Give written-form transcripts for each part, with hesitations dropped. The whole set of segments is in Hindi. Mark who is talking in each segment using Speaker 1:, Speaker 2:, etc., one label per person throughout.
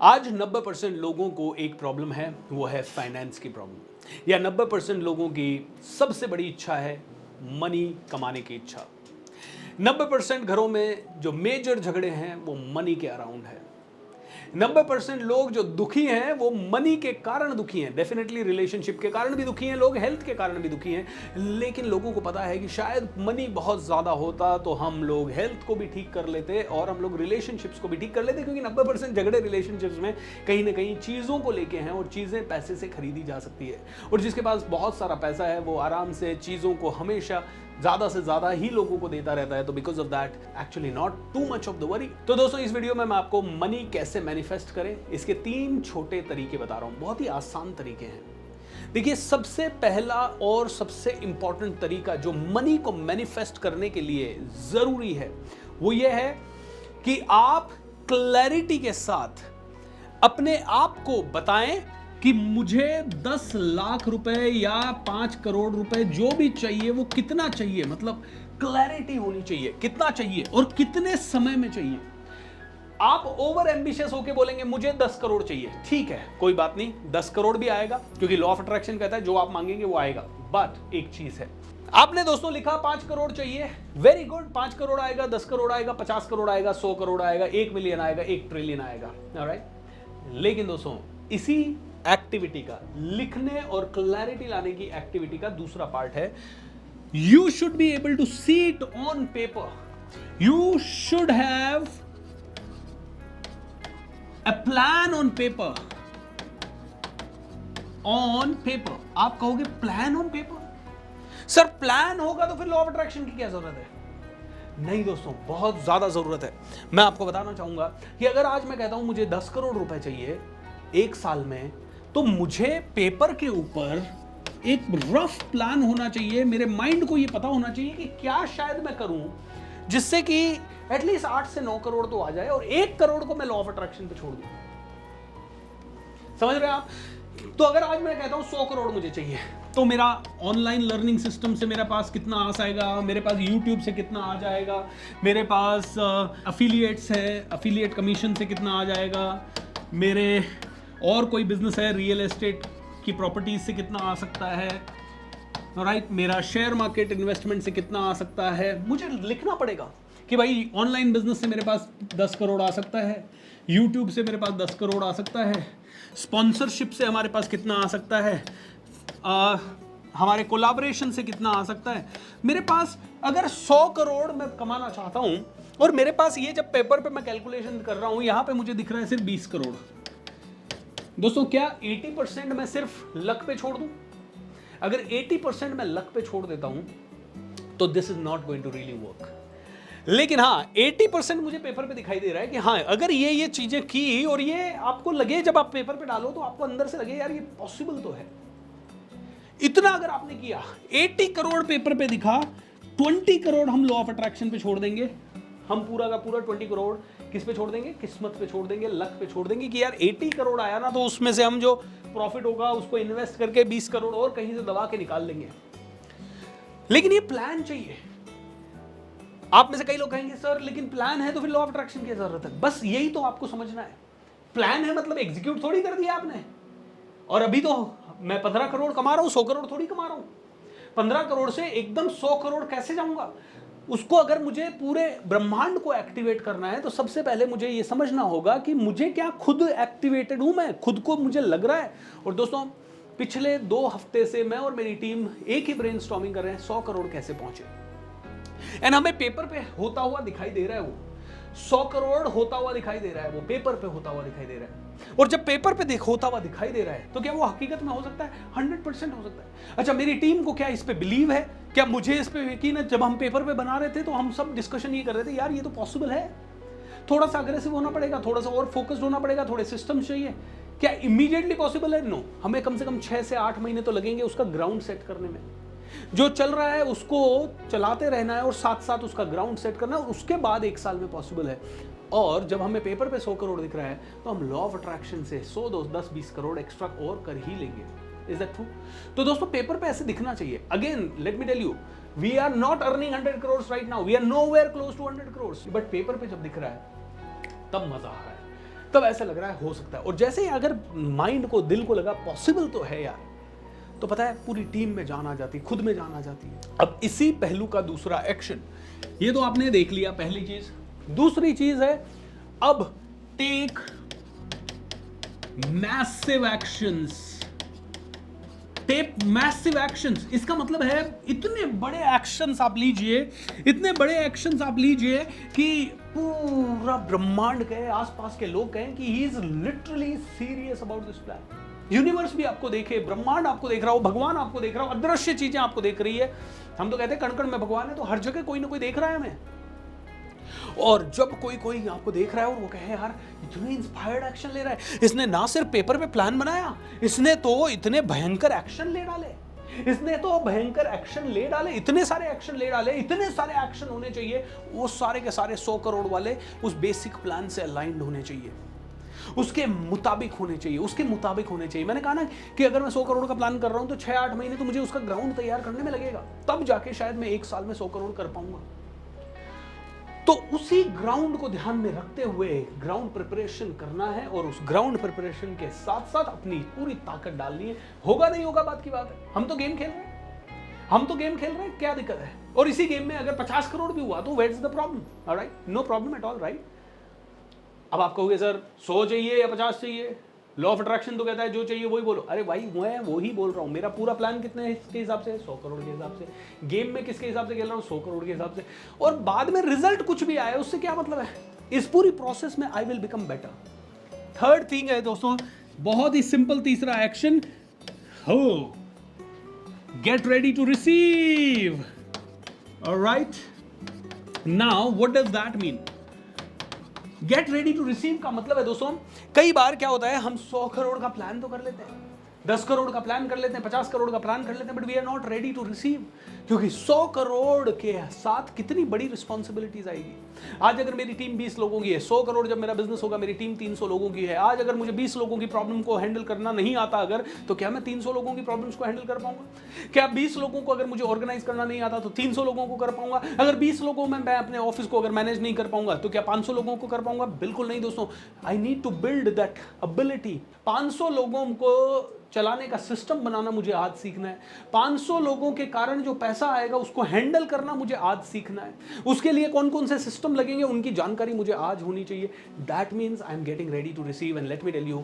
Speaker 1: आज 90% लोगों को एक प्रॉब्लम है, वो है फाइनेंस की प्रॉब्लम। या 90% लोगों की सबसे बड़ी इच्छा है मनी कमाने की इच्छा। 90% घरों में जो मेजर झगड़े हैं वो मनी के अराउंड है। 90% लोग जो दुखी हैं वो मनी के कारण दुखी हैं। डेफिनेटली रिलेशनशिप के कारण भी दुखी हैं लोग, हेल्थ के कारण भी दुखी हैं, लेकिन लोगों को पता है कि शायद मनी बहुत ज़्यादा होता तो हम लोग हेल्थ को भी ठीक कर लेते और हम लोग रिलेशनशिप्स को भी ठीक कर लेते, क्योंकि 90% झगड़े रिलेशनशिप्स में कहीं ना कहीं चीज़ों को लेके हैं और चीज़ें पैसे से खरीदी जा सकती है। और जिसके पास बहुत सारा पैसा है वो आराम से चीज़ों को हमेशा ज़्यादा से ज़्यादा ही लोगों को देता रहता है। तो because of that actually not too much of the worry. तो दोस्तों इस वीडियो में मैं आपको मनी कैसे मैनिफेस्ट करें इसके 3 छोटे तरीके बता रहा हूं, बहुत ही आसान तरीके हैं। देखिए, सबसे पहला और सबसे इंपॉर्टेंट तरीका जो मनी को मैनिफेस्ट करने के लिए ज़रूरी है वो ये है कि आप क्लैरिटी के साथ अपने आप को बताएं कि मुझे 10 लाख रुपए या 5 करोड़ रुपए जो भी चाहिए वो कितना चाहिए, मतलब क्लैरिटी होनी चाहिए कितना चाहिए और कितने समय में चाहिए। आप ओवर एम्बिशियस होके बोलेंगे मुझे 10 करोड़ चाहिए, ठीक है कोई बात नहीं, 10 करोड़ भी आएगा, क्योंकि लॉ ऑफ अट्रैक्शन कहता है जो आप मांगेंगे वो आएगा। बट एक चीज है, आपने दोस्तों लिखा 5 करोड़ चाहिए, वेरी गुड, 5 करोड़ आएगा, 10 करोड़ आएगा, 50 करोड़ आएगा, 100 करोड़ आएगा, 1 मिलियन आएगा, 1 ट्रिलियन आएगा, ऑलराइट। लेकिन दोस्तों इसी एक्टिविटी का, लिखने और क्लैरिटी लाने की एक्टिविटी का दूसरा पार्ट है, you should be able to see it on paper. You should have a plan on paper. On paper. आप कहोगे plan on paper, sir plan होगा तो फिर लॉ ऑफ अट्रैक्शन की क्या जरूरत है? नहीं दोस्तों, बहुत ज्यादा जरूरत है। मैं आपको बताना चाहूंगा कि अगर आज मैं कहता हूं मुझे 10 करोड़ रुपए चाहिए 1 साल में, तो मुझे पेपर के ऊपर एक रफ प्लान होना चाहिए। मेरे माइंड को यह पता होना चाहिए कि क्या शायद मैं करूं जिससे कि एटलीस्ट 8 से 9 करोड़ तो आ जाए और 1 करोड़ को मैं लॉ ऑफ अट्रैक्शन पे छोड़ दूं। समझ रहे हैं आप? तो अगर आज मैं कहता हूं 100 करोड़ मुझे चाहिए, तो मेरा ऑनलाइन लर्निंग सिस्टम से मेरे पास कितना आ जाएगा, मेरे पास यूट्यूब से कितना आ जाएगा, मेरे पास अफिलिएट्स है, अफिलिएट कमीशन से कितना आ जाएगा, मेरे और कोई बिजनेस है रियल एस्टेट की प्रॉपर्टीज से कितना आ सकता है, राइट, मेरा शेयर मार्केट इन्वेस्टमेंट से कितना आ सकता है। मुझे लिखना पड़ेगा कि भाई ऑनलाइन बिजनेस से मेरे पास 10 करोड़ आ सकता है, यूट्यूब से मेरे पास 10 करोड़ आ सकता है, स्पॉन्सरशिप से हमारे पास कितना आ सकता है, हमारे कोलैबोरेशन से कितना आ सकता है। मेरे पास अगर 100 करोड़ मैं कमाना चाहता हूं और मेरे पास ये जब पेपर पे मैं कैलकुलेशन कर रहा हूं, यहां पे मुझे दिख रहा है सिर्फ 20 करोड़। दोस्तों क्या 80% मैं सिर्फ लक पे छोड़ दूं? अगर 80% मैं लक पे छोड़ देता हूं तो this is not going to really work. लेकिन हाँ, 80% मुझे पेपर पे दिखाई दे रहा है कि हाँ, अगर ये चीजें की और ये आपको लगे, जब आप पेपर पे डालो तो आपको अंदर से लगे यार ये पॉसिबल तो है। इतना अगर आपने किया, 80 करोड़ पेपर पे दिखा, 20 करोड़ हम लॉ ऑफ अट्रैक्शन पे छोड़ देंगे। हम पूरा का पूरा 20 करोड़ किस पे छोड़ देंगे? किस्मत पे छोड़ देंगे, लक पे छोड़ देंगे कि यार 80 करोड़ आया ना, तो उसमें से हम जो प्रॉफिट होगा उसको इन्वेस्ट करके 20 करोड़ और कहीं से दबा के निकाल लेंगे। लेकिन ये प्लान चाहिए। आप में से कई लोग कहेंगे सर लेकिन प्लान है तो फिर लॉ ऑफ अट्रैक्शन की जरूरत है। बस यही तो आपको समझना है। प्लान है मतलब एग्जीक्यूट थोड़ी कर दिया आपने। और अभी तो मैं 15 करोड़ कमा रहा हूं, 100 करोड़ थोड़ी कमा रहा हूं। 15 करोड़ से एकदम 100 करोड़ कैसे जाऊंगा? उसको अगर मुझे पूरे ब्रह्मांड को एक्टिवेट करना है तो सबसे पहले मुझे ये समझना होगा कि मुझे क्या खुद एक्टिवेटेड हूं, मैं खुद को मुझे लग रहा है। और दोस्तों पिछले 2 हफ्ते से मैं और मेरी टीम एक ही ब्रेनस्टॉर्मिंग कर रहे हैं, 100 करोड़ कैसे पहुंचे। एंड हमें पेपर पे होता हुआ दिखाई दे रहा है, वो 100 करोड़ होता हुआ दिखाई दे रहा है, वो पेपर पे होता हुआ दिखाई दे रहा है। और जब पेपर पे होता हुआ दिखाई दे रहा है तो क्या वो हकीकत में हो सकता है? 100% हो सकता है। अच्छा, मेरी टीम को क्या इस पे बिलीव है? क्या मुझे इस पे यकीन है? जब हम पेपर पे बना रहे थे तो हम सब डिस्कशन ये कर रहे थे यार ये तो पॉसिबल है। थोड़ा सा अग्रेसिव होना पड़ेगा, थोड़ा सा और फोकस्ड होना पड़ेगा, थोड़े सिस्टम चाहिए। क्या इमीडिएटली पॉसिबल है? नो, हमें कम से कम 6 से 8 महीने तो लगेंगे उसका ग्राउंड सेट करने में। जो चल रहा है उसको चलाते रहना है और साथ साथ उसका ग्राउंड सेट करना है, और उसके बाद 1 साल में पॉसिबल है। और जब हमें पेपर पे 100 करोड़ दिख रहा है तो हम लॉ ऑफ अट्रैक्शन से 100, 10, 20 करोड़ एक्स्ट्रा और कर ही लेंगे। Is that true? तो दोस्तों पेपर पे ऐसे दिखना चाहिए। Again let me tell you, we are not earning 100 crore right now, we are nowhere close to 100 crore, but paper पे जब दिख रहा है तब मजा आ रहा है। तब ऐसा लग रहा है हो सकता है। और जैसे ही अगर माइंड को, दिल को लगा पॉसिबल तो है यार, तो पता है पूरी टीम में जान आ जाती, खुद में जान आ जाती है। अब इसी पहलू का दूसरा एक्शन, ये तो आपने देख लिया पहली चीज। दूसरी चीज है अब take massive actions. Take massive actions, इसका मतलब है इतने बड़े एक्शंस आप लीजिए, इतने बड़े एक्शंस आप लीजिए कि पूरा ब्रह्मांड कहे, आसपास के लोग कहें कि he is literally serious about this plan. Universe भी आपको देखे, ब्रह्मांड आपको देख रहा हो, भगवान आपको देख रहा हो, अदृश्य चीजें आपको देख रही है। हम तो कहते हैं कण कण में भगवान है, तो हर जगह कोई ना कोई देख रहा है हमें। और जब कोई आपको देख रहा है और वो कहे यार इतने इंस्पायर्ड एक्शन ले रहा है, इसने ना सिर्फ पेपर पे प्लान बनाया, इसने तो इतने भयंकर एक्शन ले डाले, इसने तो भयंकर एक्शन ले डाले, इतने सारे एक्शन ले डाले, इतने सारे एक्शन होने चाहिए, वो सारे के सारे 100 करोड़ वाले उस बेसिक प्लान से अलाइंड होने चाहिए, उसके मुताबिक होने चाहिए, उसके मुताबिक होने चाहिए। मैंने कहा ना कि अगर मैं 100 करोड़ का प्लान कर रहा हूं तो 6-8 महीने तो मुझे उसका ग्राउंड तैयार करने में लगेगा, तब जाके शायद मैं 1 साल में 100 करोड़ कर पाऊंगा। तो उसी ग्राउंड को ध्यान में रखते हुए ग्राउंड प्रिपरेशन करना है, और उस ग्राउंड प्रिपरेशन के साथ साथ अपनी पूरी ताकत डालनी है। होगा नहीं होगा बात की बात है, हम तो गेम खेल रहे हैं, हम तो गेम खेल रहे हैं, क्या दिक्कत है। और इसी गेम में अगर 50 करोड़ भी हुआ तो where is the problem, alright, no problem at all, right. अब आप कहोगे सर 100 चाहिए या 50 चाहिए, लॉ ऑफ अट्रैक्शन तो कहता है जो चाहिए वही बोलो। अरे भाई मैं वो ही बोल रहा हूँ, मेरा पूरा प्लान कितने है इसके हिसाब से, 100 करोड़ के हिसाब से। गेम में किसके हिसाब से खेल रहा हूँ, 100 करोड़ के हिसाब से। और बाद में रिजल्ट कुछ भी आया उससे क्या मतलब है, इस पूरी प्रोसेस में I will become better. Third thing है दोस्तों, बहुत ही सिंपल तीसरा एक्शन, हो get ready to receive. Alright, now what does that mean? Get ready to receive का मतलब है दोस्तों, कई बार क्या होता है हम 100 करोड़ का प्लान तो कर लेते हैं, 10 करोड़ का प्लान कर लेते हैं, 50 करोड़ का प्लान कर लेते हैं, but we are not ready to receive. क्योंकि 100 करोड़ के साथ कितनी बड़ी रिस्पॉन्सिबिलिटीज आएगी। आज अगर मेरी टीम 20 लोगों की है, 100 करोड़ जब मेरा बिजनेस होगा मेरी टीम 300 लोगों की है। आज अगर मुझे 20 लोगों की प्रॉब्लम को हैंडल करना नहीं आता अगर, तो क्या मैं 300 लोगों की प्रॉब्लम्स को हैंडल कर पाऊंगा? क्या 20 लोगों को अगर मुझे ऑर्गेनाइज करना नहीं आता तो 300 लोगों को कर पाऊंगा? अगर 20 लोगों में मैं अपने ऑफिस को अगर मैनेज नहीं कर पाऊंगा तो क्या 500 लोगों को कर पाऊंगा? बिल्कुल नहीं दोस्तों। I need to build that ability. 500 लोगों को चलाने का सिस्टम बनाना मुझे आज सीखना है। 500 लोगों के कारण जो पैसा आएगा उसको हैंडल करना मुझे आज सीखना है। उसके लिए कौन कौन से सिस्टम लगेंगे उनकी जानकारी मुझे आज होनी चाहिए। That means I am getting ready to receive. And let me tell you,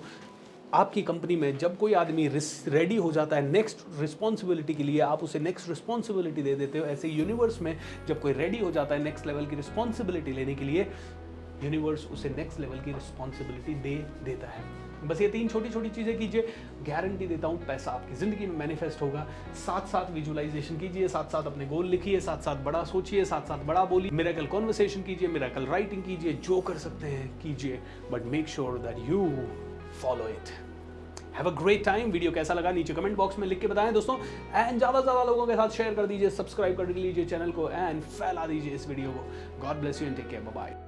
Speaker 1: आपकी कंपनी में जब कोई आदमी रेडी हो जाता है नेक्स्ट रिस्पॉन्सिबिलिटी के लिए, आप उसे नेक्स्ट रिस्पॉन्सिबिलिटी दे देते हो। ऐसे यूनिवर्स में जब कोई रेडी हो जाता है नेक्स्ट लेवल की रिस्पॉन्सिबिलिटी लेने के लिए, यूनिवर्स उसे नेक्स्ट लेवल की रिस्पॉन्सिबिलिटी दे देता है। बस ये 3 छोटी छोटी चीज़ें कीजिए, गारंटी देता हूँ पैसा आपकी ज़िंदगी में मैनिफेस्ट होगा। साथ साथ विजुअलाइजेशन कीजिए, साथ साथ अपने गोल लिखिए, साथ साथ बड़ा सोचिए, साथ साथ बड़ा बोलिए, मिरेकल कॉन्वर्सेशन कीजिए, मिरेकल राइटिंग कीजिए, जो कर सकते हैं कीजिए, but make sure that you follow it. Have a great time. Video कैसा लगा नीचे कमेंट बॉक्स में लिख के बताएं दोस्तों, एंड ज़्यादा से ज़्यादा लोगों के साथ शेयर कर दीजिए, सब्सक्राइब कर लीजिए चैनल को, एंड फैला दीजिए इस वीडियो को। God bless you and take care, bye bye.